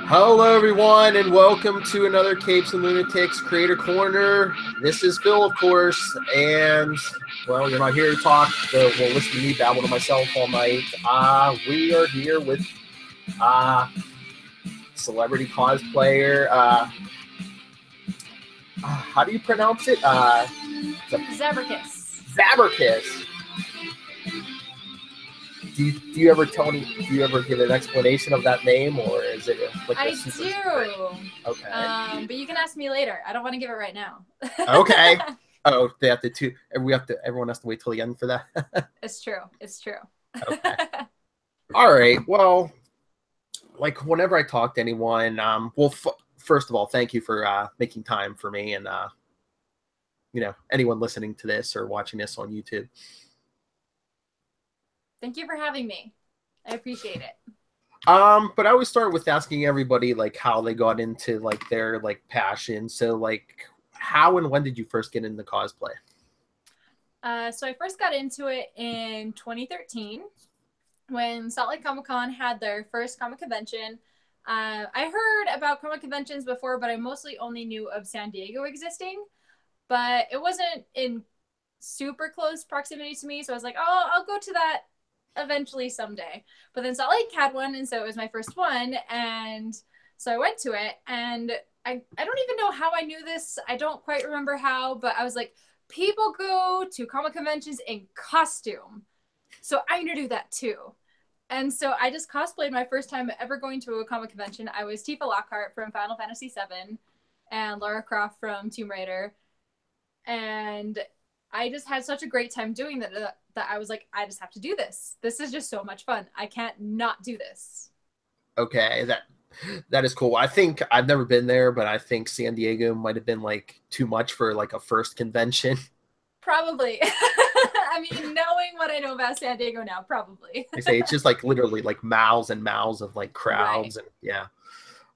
Hello, everyone, and welcome to another Capes and Lunatics Creator Corner. This is Phil, of course, and, well, you're not here to talk, well, listen to me babble to myself all night. We are here with celebrity cosplayer. How do you pronounce it? Zabracus. Zabracus. Do you ever, Tony? Do you ever give an explanation of that name, or is it like I a super do. secret? Okay. But you can ask me later. I don't want to give it right now. Okay. Oh, they have to too. Everyone has to wait till the end for that. It's true. It's true. Okay. All right. Well, like whenever I talk to anyone, first of all, thank you for making time for me, and anyone listening to this or watching this on YouTube. Thank you for having me. I appreciate it. But I always start with asking everybody like how they got into like their like passion. So like, how and when did you first get into cosplay? So I first got into it in 2013 when Salt Lake Comic Con had their first comic convention. I heard about comic conventions before, but I mostly only knew of San Diego existing. But it wasn't in super close proximity to me, so I was like, oh, I'll go to that eventually someday. But then Salt Lake had one, and so it was my first one, and so I went to it, and I don't even know how I knew this. I don't quite remember how, but I was like, people go to comic conventions in costume, so I'm gonna do that too. And so I just cosplayed my first time ever going to a comic convention. I was Tifa Lockhart from Final Fantasy VII and Lara Croft from Tomb Raider. And I just had such a great time doing that I was like, I just have to do this. This is just so much fun. I can't not do this. Okay, that is cool. I think I've never been there, but I think San Diego might have been like too much for like a first convention. Probably. I mean, knowing what I know about San Diego now, probably. I say it's just like literally like miles and miles of like crowds, Right. and yeah.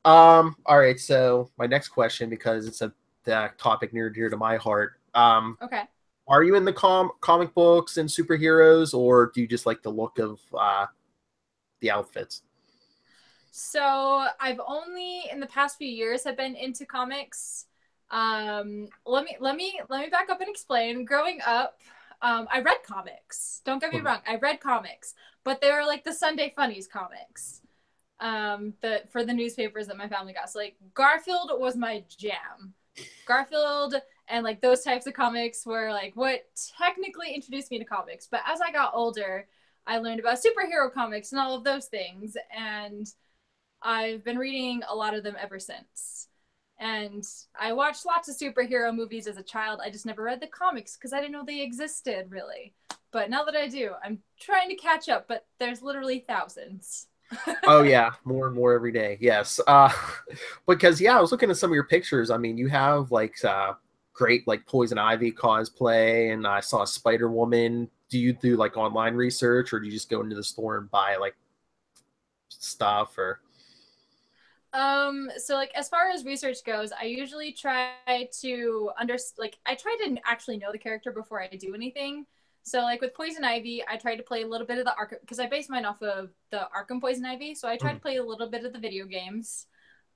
All right, so my next question, because it's a topic near and dear to my heart. Okay. Are you in the comic books and superheroes, or do you just like the look of the outfits? So I've only in the past few years have been into comics. Let me back up and explain. Growing up, I read comics. Don't get me wrong, I read comics, but they were like the Sunday Funnies comics. For the newspapers that my family got. So like Garfield was my jam. Garfield and like those types of comics were like what technically introduced me to comics. But as I got older, I learned about superhero comics and all of those things, and I've been reading a lot of them ever since. And I watched lots of superhero movies as a child. I just never read the comics because I didn't know they existed really. But now that I do, I'm trying to catch up, but there's literally thousands. Oh yeah, more and more every day. Yes. Because yeah, I was looking at some of your pictures. I mean, you have like great like Poison Ivy cosplay, and I saw Spider Woman. Do you do like online research, or do you just go into the store and buy like stuff? Or So like as far as research goes, I usually try to I try to actually know the character before I do anything. So like with Poison Ivy, I tried to play a little bit of the Arkham because I based mine off of the Arkham Poison Ivy. So I tried to play a little bit of the video games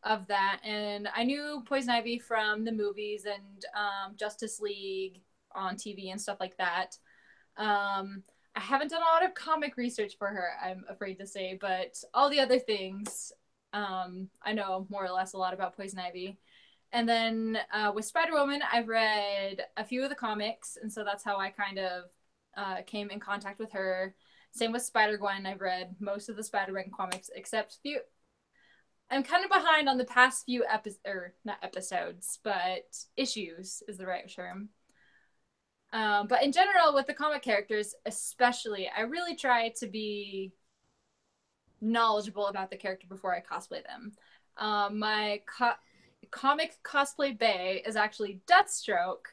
of that, and I knew Poison Ivy from the movies and Justice League on TV and stuff like that. I haven't done a lot of comic research for her, I'm afraid to say, but all the other things, I know more or less a lot about Poison Ivy. And then with Spider Woman, I've read a few of the comics, and so that's how I kind of came in contact with her. Same with Spider Gwen. I've read most of the Spider Gwen comics, except few. I'm kind of behind on the past few not episodes, but issues is the right term. But in general, with the comic characters, especially, I really try to be knowledgeable about the character before I cosplay them. My comic cosplay bay is actually Deathstroke,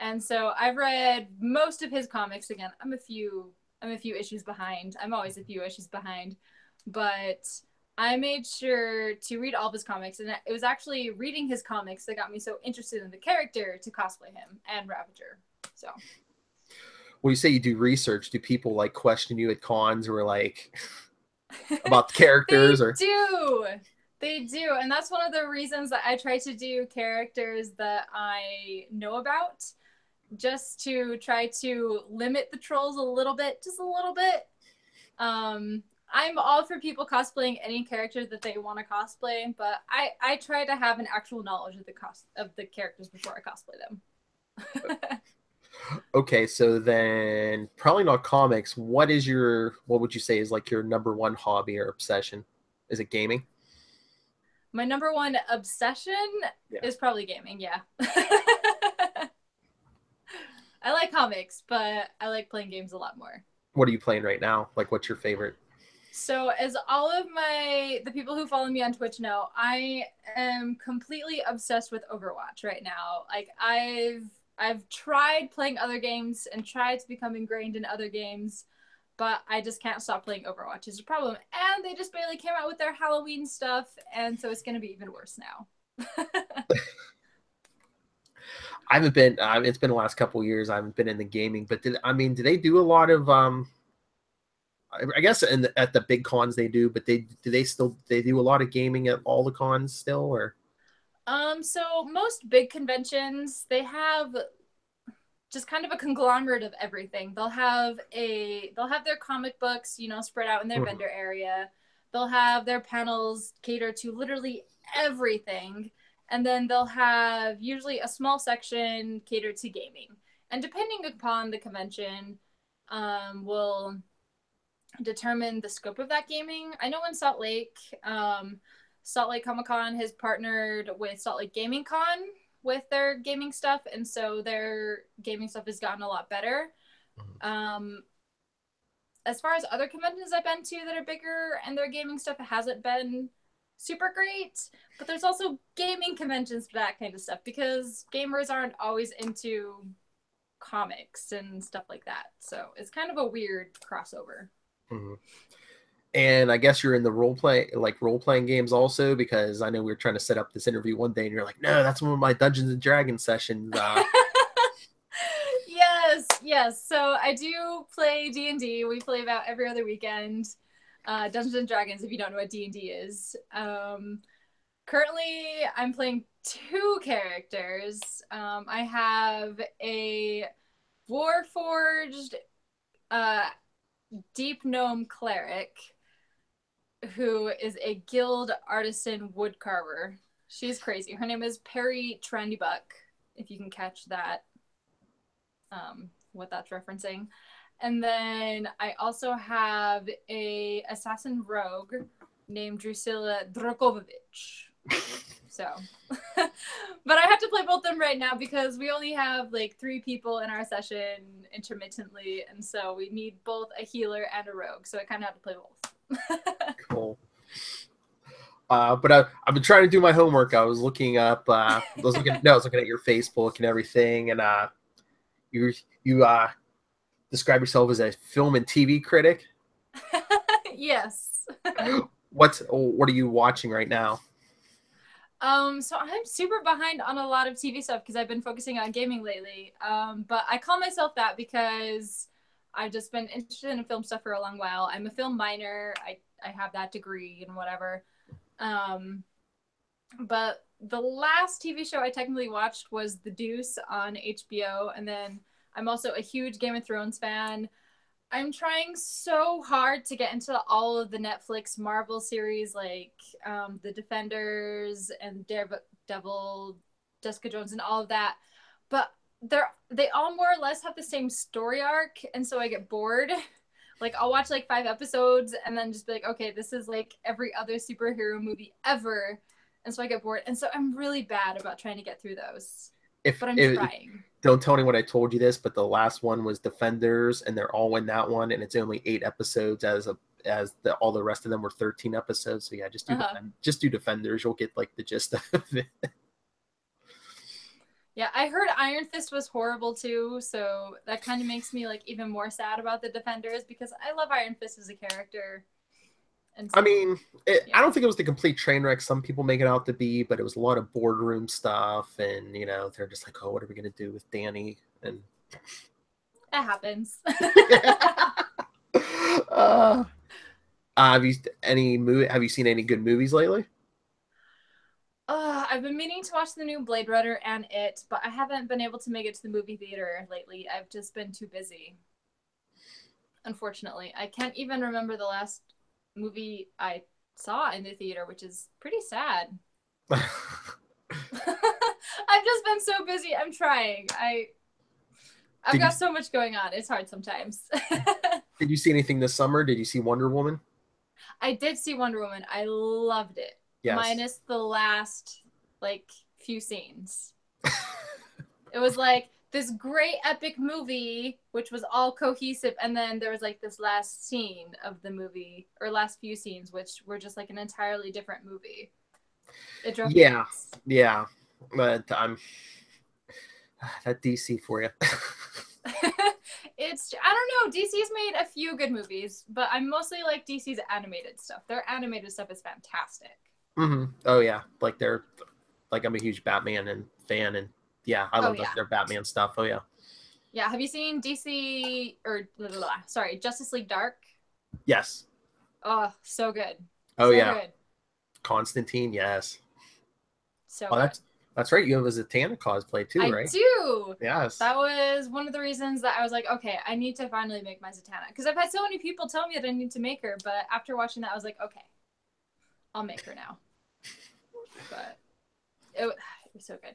and so I've read most of his comics. Again, I'm a few issues behind. I'm always a few issues behind, but I made sure to read all of his comics, and it was actually reading his comics that got me so interested in the character to cosplay him and Ravager. So when you say you do research, do people like question you at cons or like? about the They characters or? do. They do. And that's one of the reasons that I try to do characters that I know about, just to try to limit the trolls a little bit, just a little bit. I'm all for people cosplaying any character that they want to cosplay, but I try to have an actual knowledge of the characters before I cosplay them. Okay, so then probably not comics. What would you say is like your number one hobby or obsession? Is it gaming? My number one obsession Yeah. is probably gaming, yeah. I like comics, but I like playing games a lot more. What are you playing right now? Like, what's your favorite? So, as all of the people who follow me on Twitch know, I am completely obsessed with Overwatch right now. Like I've tried playing other games and tried to become ingrained in other games, but I just can't stop playing Overwatch. Is a problem. And they just barely came out with their Halloween stuff, and so it's going to be even worse now. I haven't been. It's been the last couple of years. I haven't been in the gaming, but do they do a lot of? I guess at the big cons they do, but they do a lot of gaming at all the cons still, or? So most big conventions, they have just kind of a conglomerate of everything. They'll have their comic books, spread out in their vendor area. They'll have their panels cater to literally everything. And then they'll have usually a small section catered to gaming. And depending upon the convention, will determine the scope of that gaming. I know in Salt Lake Comic Con has partnered with Salt Lake Gaming Con with their gaming stuff, and so their gaming stuff has gotten a lot better. As far as other conventions I've been to that are bigger and their gaming stuff, it hasn't been super great. But there's also gaming conventions for that kind of stuff because gamers aren't always into comics and stuff like that. So it's kind of a weird crossover. Mm-hmm. And I guess you're in the role playing games also, because I know we were trying to set up this interview one day, and you're like, "No, that's one of my Dungeons and Dragons sessions." Yes. So I do play D&D. We play about every other weekend. Dungeons and Dragons, if you don't know what D&D is. Currently, I'm playing two characters. I have a Warforged Deep Gnome Cleric who is a guild artisan woodcarver. She's crazy. Her name is Perry Trendybuck, if you can catch that, what that's referencing. And then I also have a assassin rogue named Drusilla Drogovic. So, but I have to play both of them right now because we only have like 3 people in our session intermittently, and so we need both a healer and a rogue. So I kind of have to play both. Cool. But I've been trying to do my homework. I was looking up. I was looking at your Facebook and everything, and you describe yourself as a film and TV critic. Yes. What are you watching right now? So I'm super behind on a lot of TV stuff because I've been focusing on gaming lately. But I call myself that because I've just been interested in film stuff for a long while. I'm a film minor. I have that degree and whatever. But the last TV show I technically watched was The Deuce on HBO, and then I'm also a huge Game of Thrones fan. I'm trying so hard to get into all of the Netflix Marvel series, like The Defenders and Daredevil, Jessica Jones, and all of that. But they all more or less have the same story arc, and so I get bored. Like I'll watch like 5 episodes and then just be like, okay, this is like every other superhero movie ever, and so I get bored. And so I'm really bad about trying to get through those, but I'm trying. Don't tell anyone I told you this, but the last one was Defenders, and they're all in that one, and it's only 8 episodes all the rest of them were 13 episodes. So yeah, just do Defenders. You'll get like the gist of it. Yeah, I heard Iron Fist was horrible too, so that kind of makes me like even more sad about the Defenders because I love Iron Fist as a character. And so, I mean, I don't think it was the complete train wreck some people make it out to be, but it was a lot of boardroom stuff, and they're just like, oh, what are we gonna do with Danny? And it happens. Have you any movie? Have you seen any good movies lately? I've been meaning to watch the new Blade Runner and It, but I haven't been able to make it to the movie theater lately. I've just been too busy. Unfortunately, I can't even remember the last movie I saw in the theater, which is pretty sad. I've just been so busy. I'm trying. I've Did you got so much going on. It's hard sometimes. did you see anything this summer? Did you see Wonder Woman? I did see Wonder Woman. I loved it. Yes. Minus the last like few scenes. It was like this great epic movie which was all cohesive, and then there was like this last scene of the movie, or last few scenes, which were just like an entirely different movie. It drove me Yeah, nuts. yeah. But I'm that DC for you. It's, I don't know, DC's made a few good movies, but I'm mostly like DC's animated stuff. Their animated stuff is fantastic. Oh yeah, like they're like I'm a huge Batman and fan, and yeah, I Oh love yeah. their Batman stuff. Oh yeah. Yeah, have you seen DC or sorry, Justice League Dark? Yes. Oh, so good. Oh So yeah. good. Constantine. Yes. So Oh, good. that's right. You have a Zatanna cosplay too, I right? do. Yes. That was one of the reasons that I was like, okay, I need to finally make my Zatanna. Because I've had so many people tell me that I need to make her, but after watching that, I was like, okay, I'll make her now. But it was so good.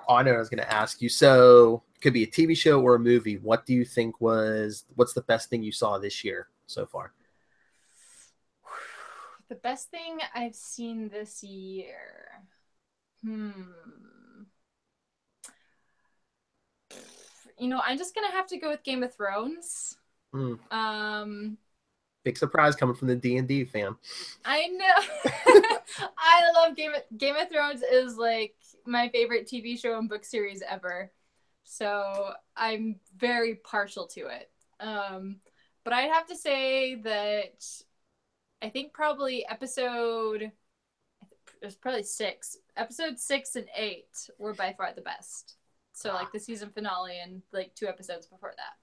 Oh, I know what I was going to ask you. So, it could be a TV show or a movie. What do you think what's the best thing you saw this year so far? The best thing I've seen this year. Hmm. I'm just gonna have to go with Game of Thrones. Hmm. Um, Big surprise coming from the D&D fan. I know. I love Game of Thrones is like my favorite TV show and book series ever. So I'm very partial to it. But I'd have to say that I think probably it was probably six. Episode 6 and 8 were by far the best. So like the season finale and like 2 episodes before that.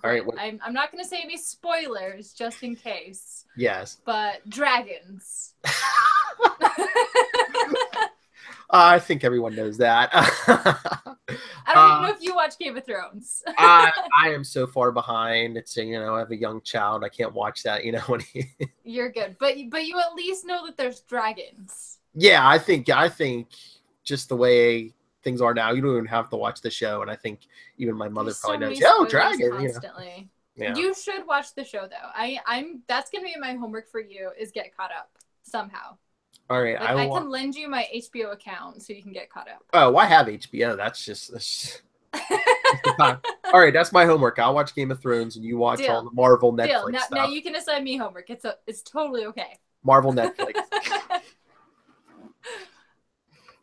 All Great. right. What, I'm not going to say any spoilers just in case, yes. but dragons. I think everyone knows that. I don't even know if you watch Game of Thrones. I am so far behind. It's I have a young child. I can't watch that. When You're good, but you at least know that there's dragons. yeah, I think just the way things are now, you don't even have to watch the show, and I think even my mother There's so probably knows. many Oh, spoilers dragon. constantly. Yeah. You should watch the show though. I'm that's gonna be my homework for you, is get caught up somehow. All right, Like I can lend you my HBO account so you can get caught up. Oh, I have HBO. That's all right. That's my homework. I'll watch Game of Thrones, and you watch Deal. all the Marvel Netflix Deal. stuff. Now you can assign me homework. It's totally okay. Marvel Netflix.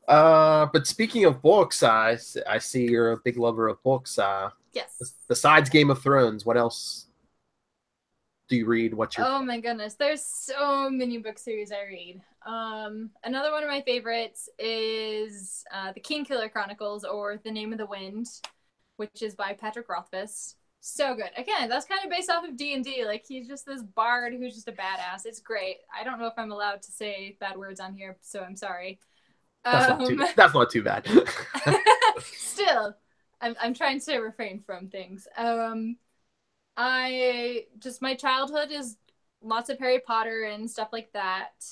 But speaking of books, I see you're a big lover of books. Yes. Besides Game of Thrones, what else do you read? What's your Oh my goodness, there's so many book series I read. Another one of my favorites is the Kingkiller Chronicles, or The Name of the Wind, which is by Patrick Rothfuss. So good. Again, that's kind of based off of D&D. Like, he's just this bard who's just a badass. It's great. I don't know if I'm allowed to say bad words on here, so I'm sorry. that's not too bad. Still, I'm trying to refrain from things. My childhood is lots of Harry Potter and stuff like that.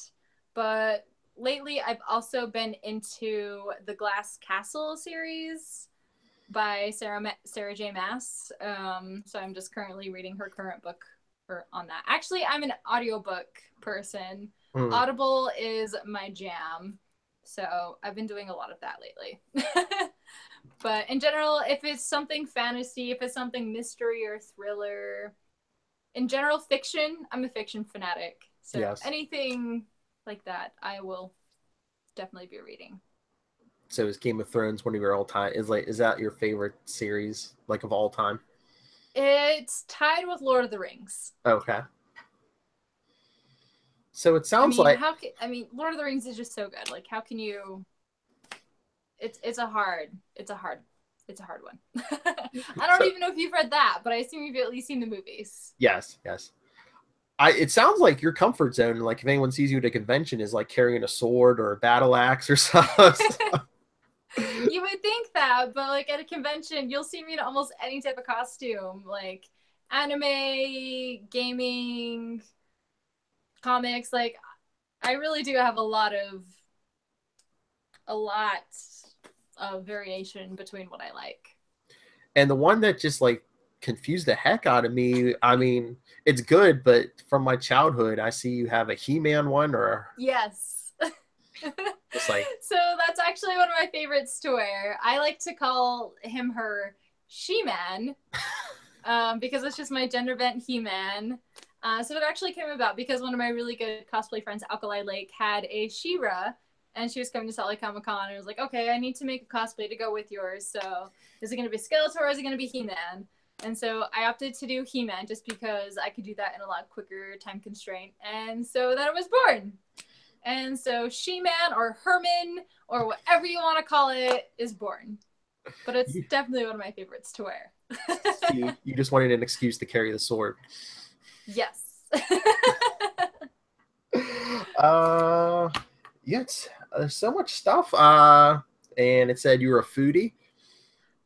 But lately I've also been into the Glass Castle series by Sarah J. Maas. So I'm just currently reading her current book on that. Actually, I'm an audiobook person. Audible is my jam. So I've been doing a lot of that lately. But in general, if it's something fantasy, if it's something mystery or thriller, in general fiction, I'm a fiction fanatic. So yes. Anything like that, I will definitely be reading. So is Game of Thrones one of your all time? Is that your favorite series, like, of all time? It's tied with Lord of the Rings. Okay. So it sounds like Lord of the Rings is just so good. Like, how can you? It's a hard it's a hard one. I don't So, even know if you've read that, but I assume you've at least seen the movies. yes, yes. It sounds like your comfort zone, like if anyone sees you at a convention, is like carrying a sword or a battle axe or something. You would think that, but like at a convention, you'll see me in almost any type of costume, like anime, gaming, comics. Like I really do have a lot of variation between what I like. And the one that just like confused the heck out of me, I mean, it's good, but from my childhood, I see you have a He-Man one or Yes. just like, So that's actually one of my favorites to wear. I like to call him her She-Man because it's just my gender bent He-Man. So it actually came about because one of my really good cosplay friends, Alkali Lake, had a She-Ra, and she was coming to Salt Lake Comic Con, and I was like, okay, I need to make a cosplay to go with yours. So is it going to be Skeletor or is it going to be He-Man? And so I opted to do He-Man just because I could do that in a lot quicker time constraint. And so then it was born. And so She-Man or Herman or whatever you want to call it is born. But it's definitely one of my favorites to wear. you just wanted an excuse to carry the sword. Yes. Yes, there's so much stuff. And it said you were a foodie.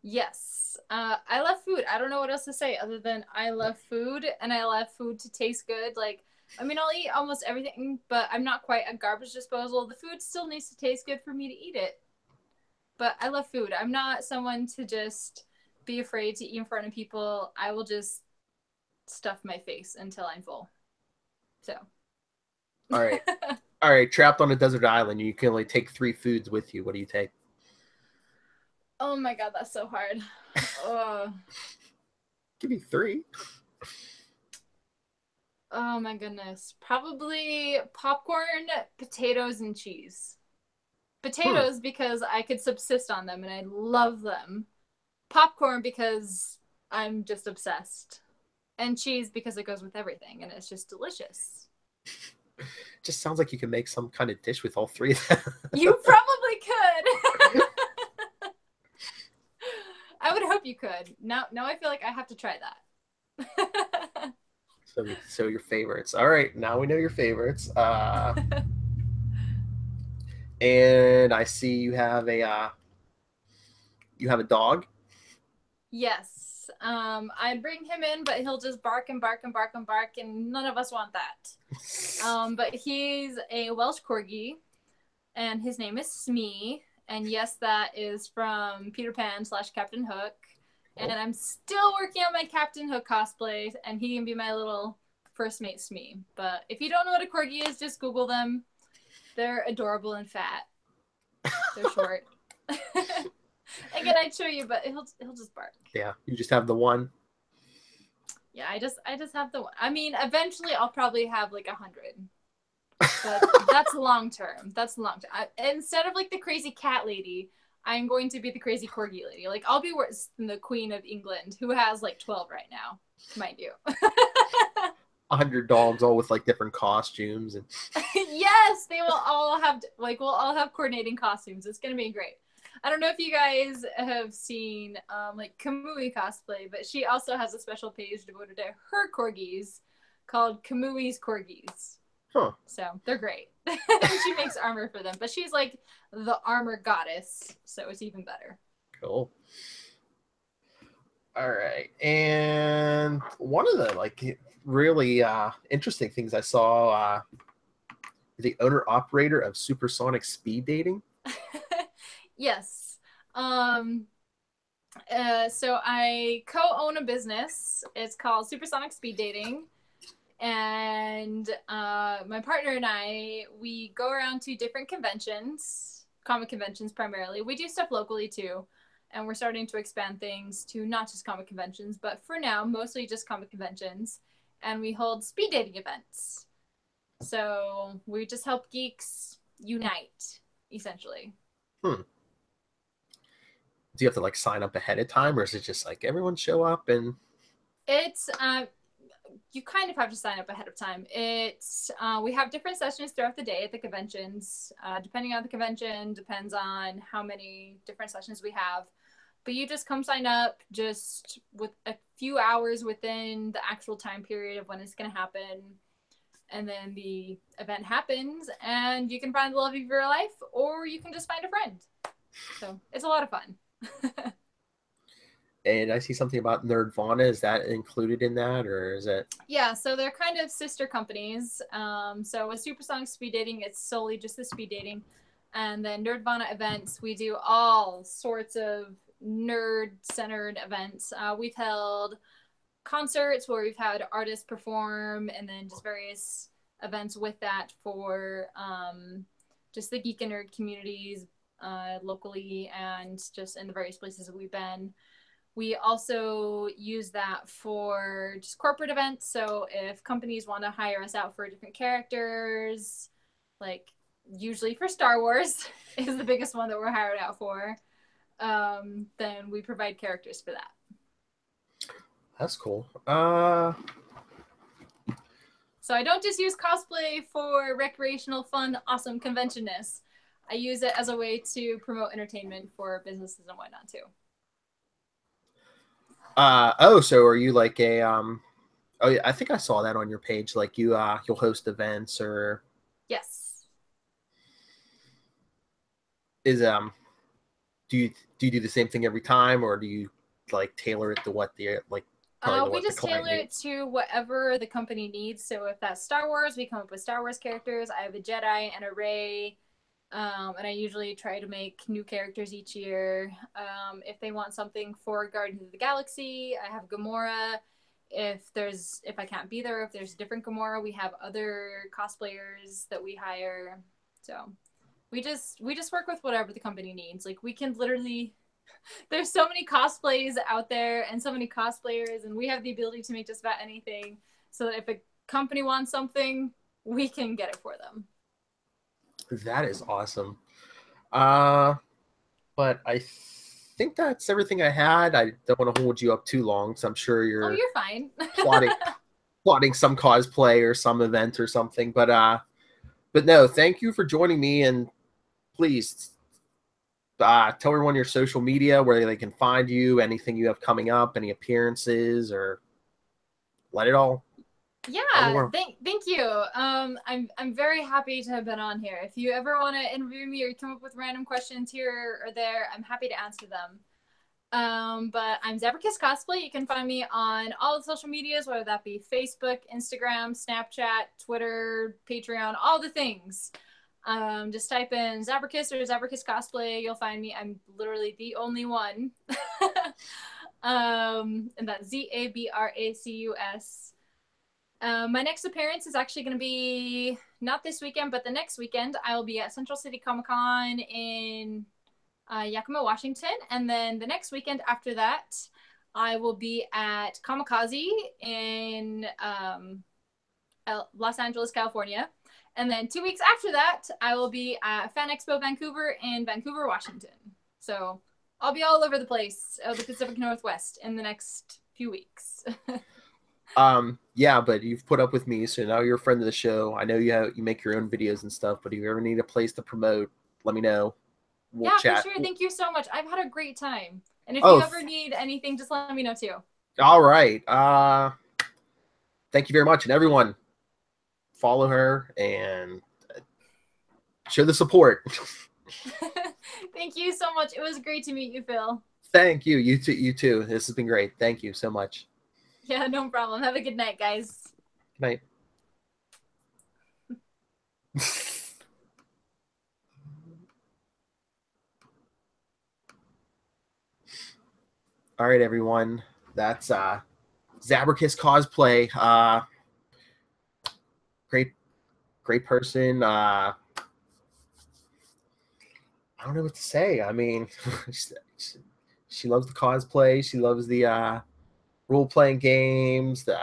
Yes. I love food. I don't know what else to say other than I love food and I love food to taste good. Like, I mean, I'll eat almost everything, but I'm not quite a garbage disposal. The food still needs to taste good for me to eat it. But I love food. I'm not someone to just be afraid to eat in front of people. I will just stuff my face until I'm full. So. All right. All right. Trapped on a desert island. You can only take 3 foods with you. What do you take? Oh my God, that's so hard. Give me 3. Oh my goodness. Probably popcorn, potatoes, and cheese. Potatoes because I could subsist on them and I love them. Popcorn because I'm just obsessed. And cheese because it goes with everything and it's just delicious. Just sounds like you can make some kind of dish with all 3 of them. You probably could. I would hope you could. Now I feel like I have to try that. So your favorites. All right, now we know your favorites. And I see you have a dog. Yes. I bring him in, but he'll just bark and bark and bark and bark, and none of us want that. But he's a Welsh Corgi, and his name is Smee. And yes, that is from Peter Pan / Captain Hook. And I'm still working on my Captain Hook cosplay, and he can be my little first mate Smee. But if you don't know what a Corgi is, just Google them. They're adorable and fat. They're short. Again, I'd show you, but he'll just bark. Yeah, you just have the one. Yeah, I just have the one. I mean, eventually I'll probably have like 100. But that's long term. That's long term. Instead of like the crazy cat lady, I'm going to be the crazy corgi lady. Like I'll be worse than the Queen of England, who has like 12 right now, mind you. 100 dogs, all with like different costumes and. Yes, they will all have we'll all have coordinating costumes. It's gonna be great. I don't know if you guys have seen like Kamui cosplay, but she also has a special page devoted to her corgis called Kamui's Corgis. Huh. So they're great. She makes armor for them, but she's like the armor goddess, so it's even better. Cool. All right, and one of the like really interesting things I saw, the owner operator of Supersonic Speed Dating. Yes. So I co-own a business. It's called Supersonic Speed Dating. And my partner and I, we go around to different conventions, comic conventions primarily. We do stuff locally too. And we're starting to expand things to not just comic conventions, but for now, mostly just comic conventions. And we hold speed dating events. So we just help geeks unite, essentially. Do you have to like sign up ahead of time, or is it just like everyone show up and? It's you kind of have to sign up ahead of time. It's we have different sessions throughout the day at the conventions. Depending on the convention, depends on how many different sessions we have. But you just come sign up just with a few hours within the actual time period of when it's going to happen. And then the event happens and you can find the love of your life, or you can just find a friend. So it's a lot of fun. And I see something about Nerdvana. Is that included in that, or is it? Yeah, so they're kind of sister companies. So with Supersonic Speed Dating, it's solely just the speed dating. And then Nerdvana events, we do all sorts of nerd-centered events. We've held concerts where we've had artists perform, and then just various events with that for just the geek and nerd communities locally and just in the various places that we've been. We also use that for just corporate events. So if companies want to hire us out for different characters, like usually for Star Wars is the biggest one that we're hired out for, then we provide characters for that. That's cool. So I don't just use cosplay for recreational, fun, awesome conventionness. I use it as a way to promote entertainment for businesses and whatnot too. So are you like a oh yeah, I think I saw that on your page, like you'll host events, or Yes. is do you do the same thing every time, or do you like tailor it to what the like probably to We what the just client tailor it needs? to whatever the company needs. So if that's Star Wars, we come up with Star Wars characters. I have a Jedi and a Rey. And I usually try to make new characters each year. If they want something for Guardians of the Galaxy, I have Gamora. If I can't be there, if there's a different Gamora, we have other cosplayers that we hire. So we just work with whatever the company needs. Like we can literally, there's so many cosplays out there and so many cosplayers, and we have the ability to make just about anything. So that if a company wants something, we can get it for them. That is awesome. But I think that's everything I had. I don't want to hold you up too long, so I'm sure Oh, you're you're fine. plotting some cosplay or some event or something. But no, thank you for joining me, and please tell everyone your social media, where they can find you, anything you have coming up, any appearances, or let it all tell the Yeah, world. thank you. I'm very happy to have been on here. If you ever want to interview me or you come up with random questions here or there, I'm happy to answer them. But I'm Zabracus Cosplay. You can find me on all the social medias, whether that be Facebook, Instagram, Snapchat, Twitter, Patreon, all the things. Just type in Zabracus or Zabracus Cosplay. You'll find me. I'm literally the only one. And that's Zabracus. My next appearance is actually going to be not this weekend, but the next weekend. I will be at Central City Comic Con in Yakima, Washington. And then the next weekend after that, I will be at Kamikaze in Los Angeles, California. And then 2 weeks after that, I will be at Fan Expo Vancouver in Vancouver, Washington. So I'll be all over the place, the Pacific Northwest, in the next few weeks. Yeah, but you've put up with me, so now you're a friend of the show. I know you make your own videos and stuff, but if you ever need a place to promote, let me know. We'll Yeah, chat. for sure. Thank you so much. I've had a great time. And if Oh, you ever need anything, just let me know too. all right. Thank you very much, and everyone, follow her and show the support. Thank you so much. It was great to meet you, Phil. Thank you. You too. You too. This has been great. Thank you so much. Yeah, no problem. Have a good night, guys. Good night. All right, everyone. That's Zabracus Cosplay. Great person. I don't know what to say. I mean, she loves the cosplay. She loves the role playing games. You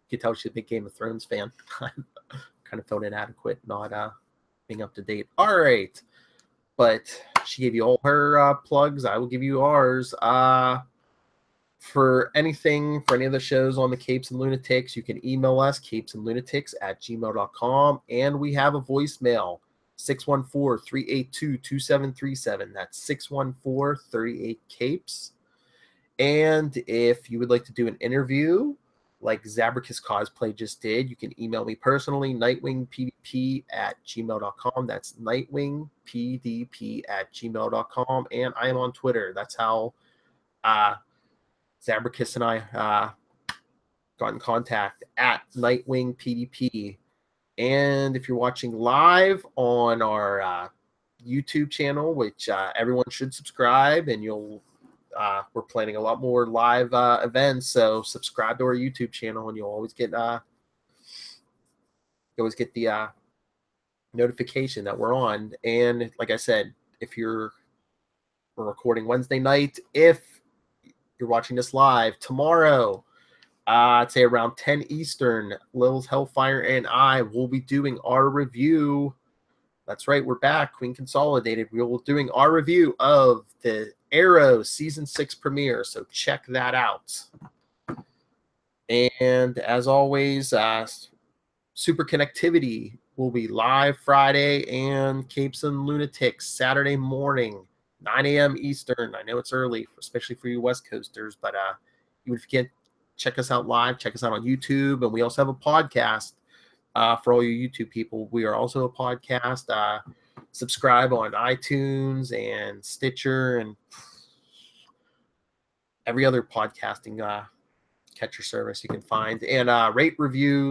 can tell she's a big Game of Thrones fan. Kind of felt inadequate not being up to date. All right, but she gave you all her plugs. I will give you ours. For anything, for any of the shows on the Capes and Lunatics, you can email us, capesandlunatics@gmail.com. And we have a voicemail, 614-382-2737. That's 614-38-CAPES. And if you would like to do an interview like Zabracus Cosplay just did, you can email me personally, nightwingpdp@gmail.com. That's nightwingpdp@gmail.com. And I am on Twitter. That's how Zabracus and I got in contact, at nightwingpdp. And if you're watching live on our YouTube channel, which everyone should subscribe, and we're planning a lot more live events, so subscribe to our YouTube channel, and you'll always get the notification that we're on. And like I said, if we're recording Wednesday night, if you're watching this live tomorrow, I'd say around 10 Eastern, Lilith, Hellfire, and I will be doing our review. That's right, we're back, Queen Consolidated. We will be doing our review of the Arrow Season 6 premiere, so check that out. And as always, Super Connectivity will be live Friday, and Capes and Lunatics Saturday morning, 9 a.m. Eastern. I know it's early, especially for you West Coasters, but even if you can't check us out live, check us out on YouTube. And we also have a podcast for all you YouTube people. We are also a podcast. Subscribe on iTunes and Stitcher and every other podcasting catcher service you can find. And rate, review,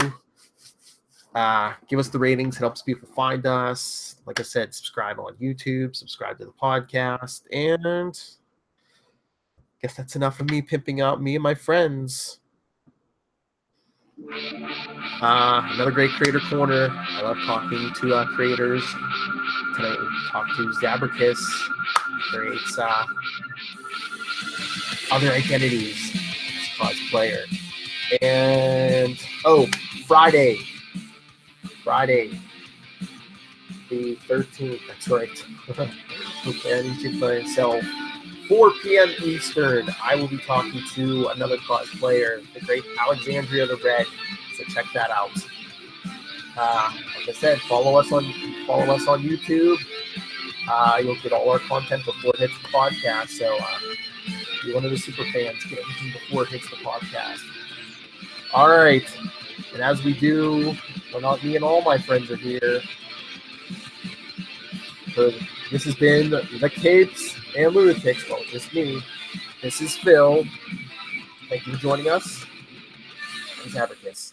give us the ratings. It helps people find us. Like I said, subscribe on YouTube, subscribe to the podcast. And I guess that's enough of me pimping out me and my friends. Another great creator corner. I love talking to creators. Tonight we talked to Zabracus, creates other identities as cosplayer. And Friday the 13th, that's right. Okay, I need to play myself. 4 p.m. Eastern, I will be talking to another cosplayer, the great Alexandria the Red. So check that out. Like I said, follow us on YouTube. You'll get all our content before it hits the podcast. So if you're one of the super fans, get everything before it hits the podcast. All right. And as we do, well, not me and all my friends are here. So this has been the Capes and Lunatics. Well, just me. This is Phil. Thank you for joining us. I'm Zabracus.